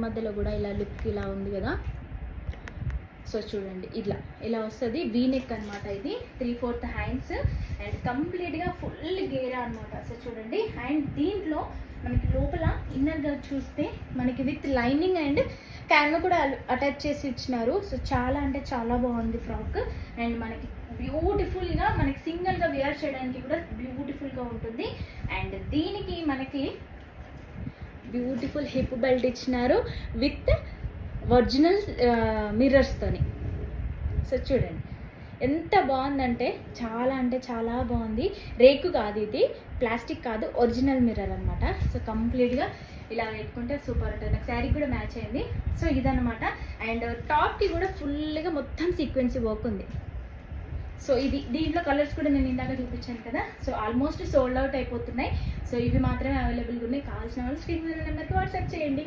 మధ్యలో కూడా ఇలా లుక్ ఇలా ఉంది కదా. సో చూడండి ఇలా వస్తుంది. వీ నెక్ అనమాట. ఇది 3/4 హ్యాండ్స్ అండ్ కంప్లీట్గా ఫుల్ గేరా అనమాట. సో చూడండి. అండ్ దీంట్లో మనకి లోపల ఇన్నర్గా చూస్తే మనకి విత్ లైనింగ్ అండ్ క్యాన్ కూడా అటాచ్ చేసి ఇచ్చినారు. సో చాలా అంటే చాలా బాగుంది ఫ్రాక్. అండ్ మనకి బ్యూటిఫుల్గా మనకి సింగిల్గా వేర్ చేయడానికి కూడా బ్యూటిఫుల్గా ఉంటుంది. అండ్ దీనికి మనకి బ్యూటిఫుల్ హిప్ బెల్ట్ ఇచ్చినారు విత్ ఒరిజినల్ మిర్రర్స్తోని. సో చూడండి ఎంత బాగుందంటే చాలా బాగుంది. రేకు కాదు ఇది, ప్లాస్టిక్ కాదు, ఒరిజినల్ మిర్రర్ అనమాట. సో కంప్లీట్గా ఇలా పెట్టుకుంటే సూపర్ ఉంటుంది. నాకు శారీ కూడా మ్యాచ్ అయింది. సో ఇదనమాట. అండ్ టాప్కి కూడా ఫుల్గా మొత్తం సీక్వెన్సీ వర్క్ ఉంది. సో దీంట్లో కలర్స్ కూడా నేను ఇందాక చూపించాను కదా. సో ఆల్మోస్ట్ సోల్డ్ అవుట్ అయిపోతున్నాయి. సో ఇవి మాత్రమే అవైలబుల్గా ఉన్నాయి. కావాల్సిన వాళ్ళు స్క్రీన్ మీద నెంబర్కి వాట్సాప్ చేయండి.